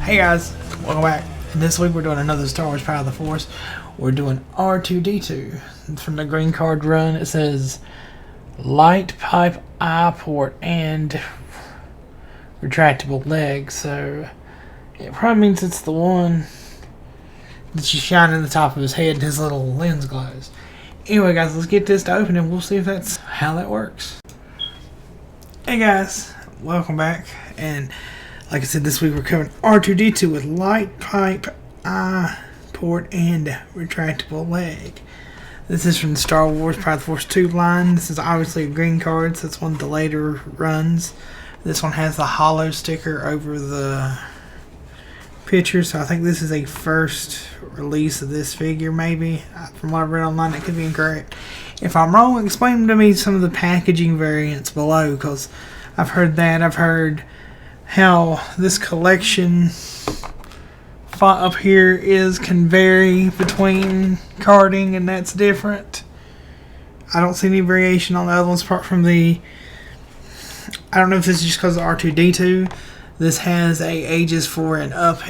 Hey guys, welcome back. And this week we're doing another Star Wars Power of the Force. We're doing R2D2. From the green card run, it says light pipe eye port and retractable leg. So it probably means it's the one that you shine in the top of his head and his little lens glows. Anyway guys, let's get this to open and we'll see if that's how that works. Hey guys, welcome back. And like I said, this week we're covering R2D2 with light pipe eye port and retractable leg. This is from the Star Wars Power of the Force 2 line. This is obviously a green card, so it's one of the later runs. This one has the hollow sticker over the picture, so I think this is a first release of this figure, maybe. From what I've read online, it could be incorrect. If I'm wrong, explain to me some of the packaging variants below, because I've heard that. I've heard how this collection font up here can vary between carding, and that's different. I don't see any variation on the other ones apart from the, I don't know if this is just because of R2D2. This has a ages 4 and up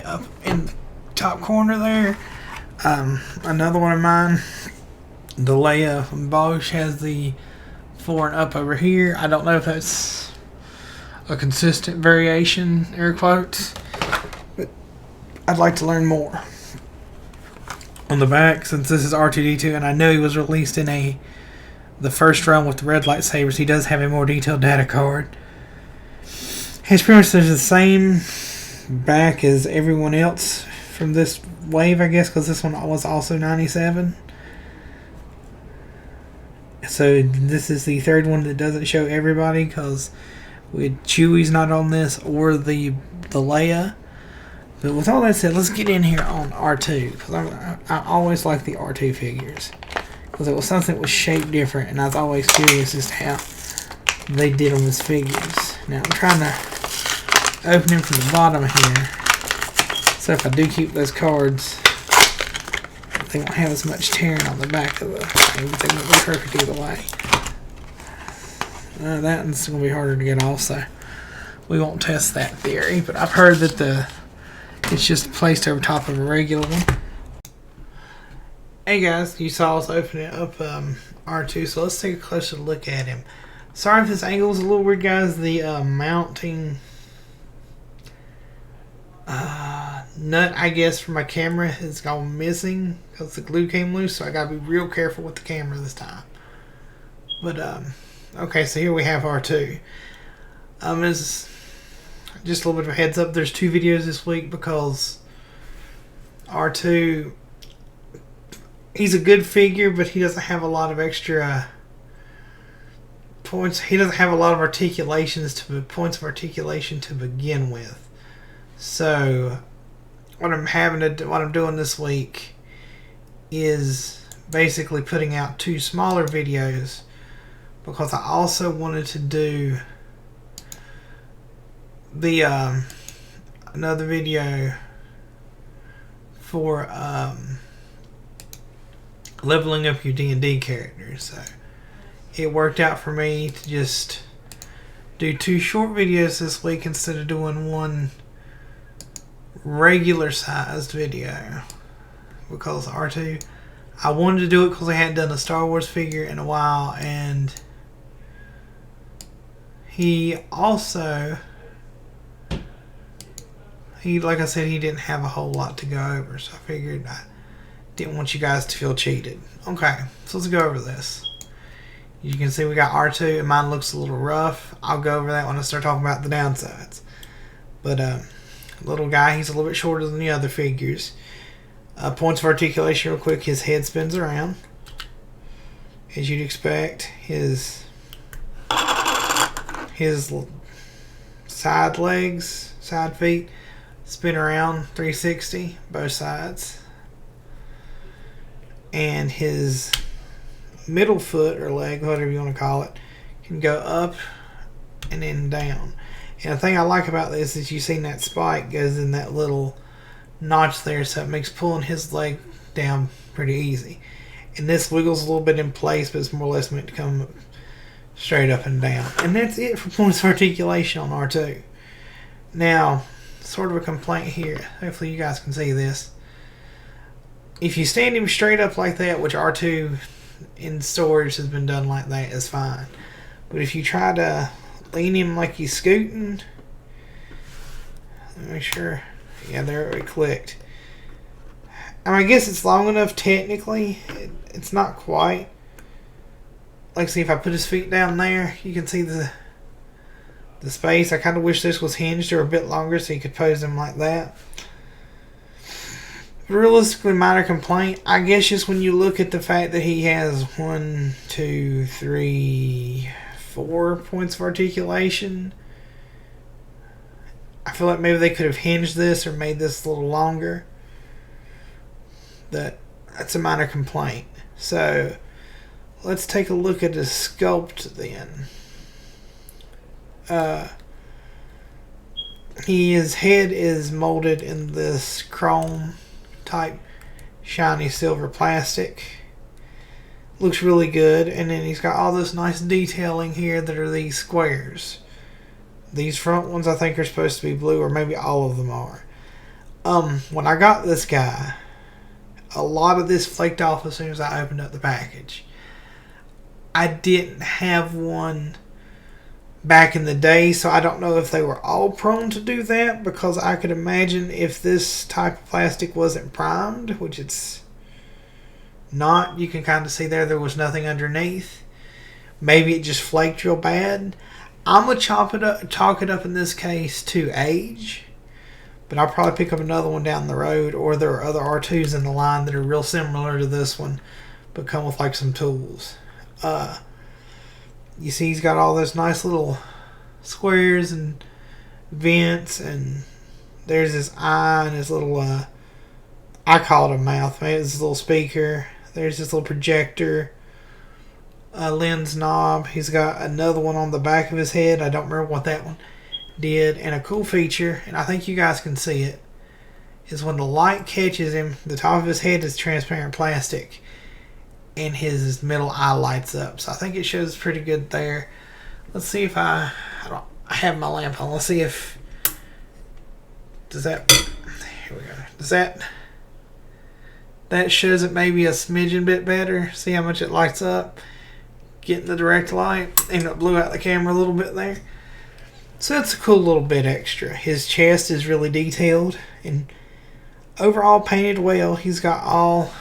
in the top corner there. Another one of mine, the Leia from Bosch, has the 4 and up over here. I don't know if that's a consistent variation, air quotes, but I'd like to learn more. On the back, since this is R2D2 and I know he was released in the first run with the red lightsabers, he does have a more detailed data card. His pretty much the same back as everyone else from this wave, I guess, because this one was also 97. So this is the third one that doesn't show everybody, because with Chewie's not on this, or the Leia. But with all that said, let's get in here on R2, because I always like the R2 figures, because it was something that was shaped different, and I was always curious as to how they did on his figures. Now I'm trying to open him from the bottom here, so if I do keep those cards, they won't have as much tearing on the back of the thing, but they won't be perfect either way. That one's going to be harder to get off, so we won't test that theory. But I've heard that it's just placed over top of a regular one. Hey guys, you saw us opening up R2, so let's take a closer look at him. Sorry if this angle is a little weird, guys. The mounting nut, I guess, for my camera has gone missing because the glue came loose, so I gotta be real careful with the camera this time. But okay, so here we have R2. As just a little bit of a heads up, there's 2 videos this week because R2, he's a good figure, but he doesn't have a lot of extra points. He doesn't have a lot of points of articulation to begin with. So what I'm doing this week is basically putting out 2 smaller videos, because I also wanted to do the another video for leveling up your D&D characters. So it worked out for me to just do 2 short videos this week instead of doing one regular sized video, because R2, I wanted to do it because I hadn't done a Star Wars figure in a while, and he also, like I said, he didn't have a whole lot to go over, so I figured I didn't want you guys to feel cheated. Okay, so let's go over this. You can see we got R2, and mine looks a little rough. I'll go over that when I start talking about the downsides. But little guy, he's a little bit shorter than the other figures. Points of articulation real quick, his head spins around, as you'd expect. His side legs, side feet, spin around 360, both sides. And his middle foot or leg, whatever you want to call it, can go up and then down. And the thing I like about this is you seen that spike goes in that little notch there, so it makes pulling his leg down pretty easy. And this wiggles a little bit in place, but it's more or less meant to come straight up and down. And that's it for points of articulation on R2. Now, sort of a complaint here. Hopefully you guys can see this. If you stand him straight up like that, which R2 in storage has been done like that, is fine. But if you try to lean him like he's scooting, make sure, yeah, there it clicked. I guess it's long enough technically. It's not quite. Like, see, if I put his feet down there, you can see the space. I kind of wish this was hinged or a bit longer so you could pose him like that. Realistically, minor complaint. I guess just when you look at the fact that he has 1, 2, 3, 4 points of articulation, I feel like maybe they could have hinged this or made this a little longer. That's a minor complaint. So let's take a look at his sculpt then. His head is molded in this chrome type shiny silver plastic. Looks really good. And then he's got all this nice detailing here that are these squares. These front ones I think are supposed to be blue, or maybe all of them are. When I got this guy, a lot of this flaked off as soon as I opened up the package. I didn't have one back in the day, so I don't know if they were all prone to do that, because I could imagine if this type of plastic wasn't primed, which it's not, you can kind of see there was nothing underneath. Maybe it just flaked real bad. I'm going to chalk it up in this case to age, but I'll probably pick up another one down the road, or there are other R2s in the line that are real similar to this one, but come with like some tools. You see he's got all those nice little squares and vents, and there's his eye and his little, I call it a mouth, maybe it's his little speaker. There's this little projector, lens knob. He's got another one on the back of his head. I don't remember what that one did. And a cool feature, and I think you guys can see it, is when the light catches him, the top of his head is transparent plastic, and his middle eye lights up. So I think it shows pretty good there. Let's see if I have my lamp on. Let's see if, here we go. That shows it maybe a smidgen bit better. See how much it lights up? Getting the direct light, and it blew out the camera a little bit there. So that's a cool little bit extra. His chest is really detailed and overall painted well. He's got all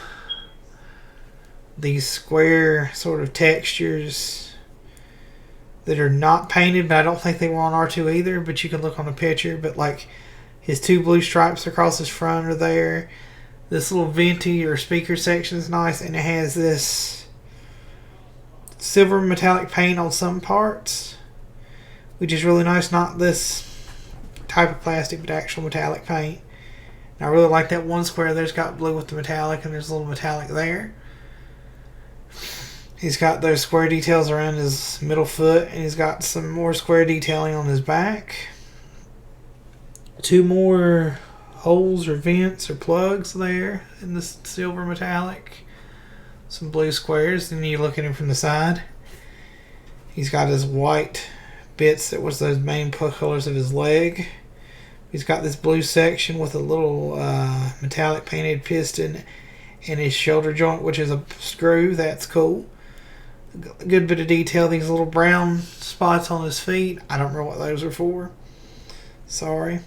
these square sort of textures that are not painted, but I don't think they were on R2 either, but you can look on the picture. But like his 2 blue stripes across his front are there. This little venti or speaker section is nice, and it has this silver metallic paint on some parts, which is really nice. Not this type of plastic, but actual metallic paint. And I really like that one square there's got blue with the metallic, and there's a little metallic there. He's got those square details around his middle foot, and he's got some more square detailing on his back. 2 more holes or vents or plugs there in the silver metallic. Some blue squares. Then you look at him from the side. He's got his white bits that was those main colors of his leg. He's got this blue section with a little metallic painted piston in his shoulder joint, which is a screw. That's cool. A good bit of detail. These little brown spots on his feet. I don't remember what those are for. Sorry.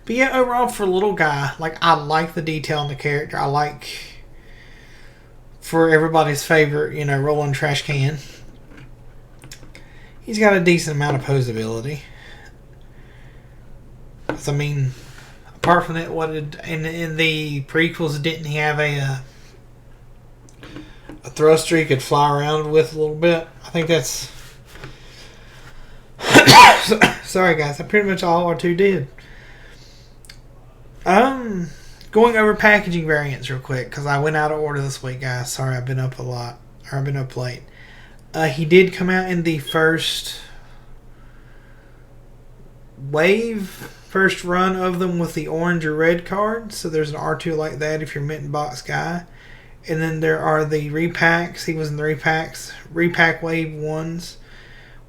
But yeah, overall for a little guy, like, I like the detail in the character. I like, for everybody's favorite, rolling trash can, he's got a decent amount of posability. I mean, apart from that, in the prequels, didn't he have a thruster he could fly around with a little bit? I think that's sorry guys, that's pretty much all R2 did. Going over packaging variants real quick, because I went out of order this week, guys. Sorry, I've been up I've been up late. He did come out in the first run of them with the orange or red card. So there's an R2 like that if you're mint and box guy. And then there are the repacks. He was in the repack wave ones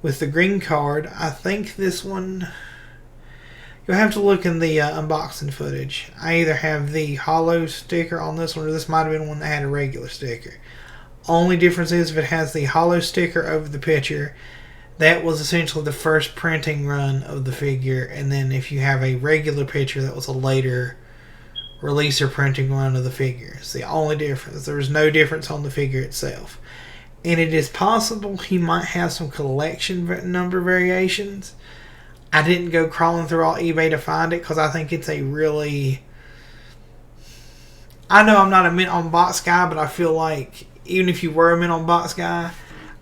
with the green card. I think this one, you'll have to look in the unboxing footage. I either have the hollow sticker on this one, or this might have been one that had a regular sticker. Only difference is if it has the hollow sticker over the picture, that was essentially the first printing run of the figure, and then if you have a regular picture, that was a later release or printing run of the figure. It's the only difference. There's no difference on the figure itself. And it is possible he might have some collection number variations. I didn't go crawling through all eBay to find it because I think it's a really... I know I'm not a mint on box guy, but I feel like even if you were a mint on box guy,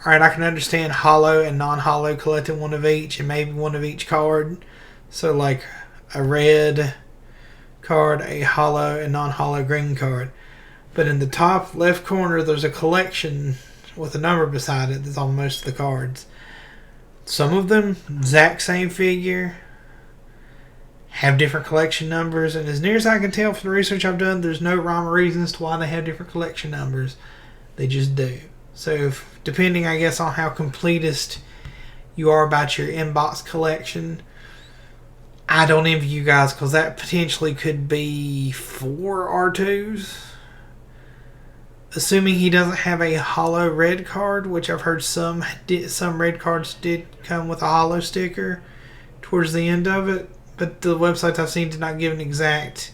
alright, I can understand hollow and non-hollow collecting one of each and maybe one of each card. So like a red card, a hollow and non-hollow green card. But in the top left corner there's a collection with a number beside it that's on most of the cards. Some of them, exact same figure, have different collection numbers, and as near as I can tell from the research I've done, there's no rhyme or reason as to why they have different collection numbers. They just do. So depending, I guess, on how completist you are about your inbox collection, I don't envy you guys, because that potentially could be 4 R2s. Assuming he doesn't have a hollow red card, which I've heard some red cards did come with a hollow sticker towards the end of it, but the websites I've seen did not give an exact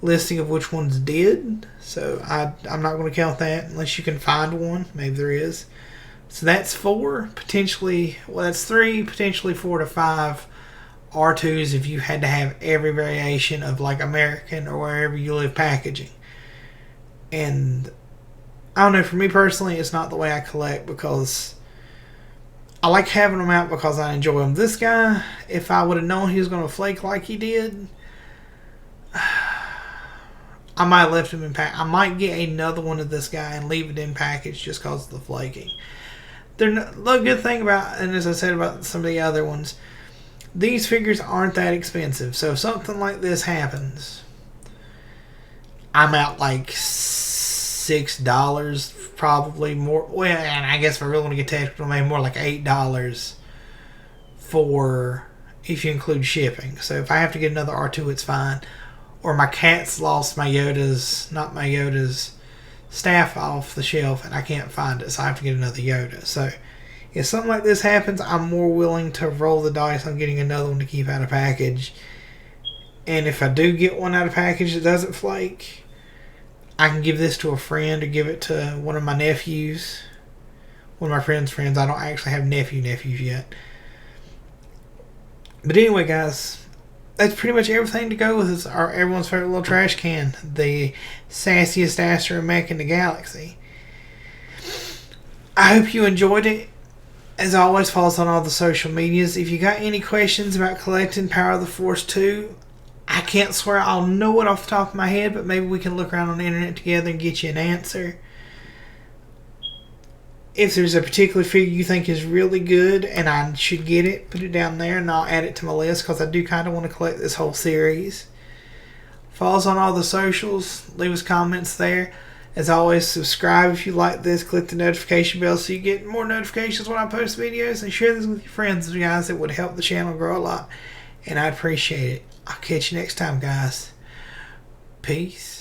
listing of which ones did, so I'm not going to count that unless you can find one. Maybe there is. So that's 4, potentially, well, that's 3, potentially 4 to 5 R2s if you had to have every variation of like American or wherever you live packaging. And I don't know, for me personally, it's not the way I collect, because I like having them out because I enjoy them. This guy, if I would have known he was going to flake like he did, I might have left him in pack. I might get another one of this guy and leave it in package just because of the flaking. The good thing about, and as I said about some of the other ones, these figures aren't that expensive. So if something like this happens, I'm out like $6, probably more. Well, and I guess if I really want to get technical, maybe more like $8 for, if you include shipping. So if I have to get another R2, it's fine. Or my cat's lost my Yoda's staff off the shelf and I can't find it, so I have to get another Yoda. So if something like this happens, I'm more willing to roll the dice on getting another one to keep out of package. And if I do get one out of package that doesn't flake, I can give this to a friend or give it to one of my nephews. One of my friends' friends. I don't actually have nephews yet. But anyway, guys, that's pretty much everything to go with this, everyone's favorite little trash can. The sassiest astro mech in the galaxy. I hope you enjoyed it. As always, follow us on all the social medias. If you got any questions about collecting Power of the Force 2, I can't swear I'll know it off the top of my head, but maybe we can look around on the internet together and get you an answer. If there's a particular figure you think is really good and I should get it, put it down there and I'll add it to my list, because I do kind of want to collect this whole series. Follow us on all the socials. Leave us comments there. As always, subscribe if you like this. Click the notification bell so you get more notifications when I post videos. And share this with your friends, guys. It would help the channel grow a lot. And I'd appreciate it. I'll catch you next time, guys. Peace.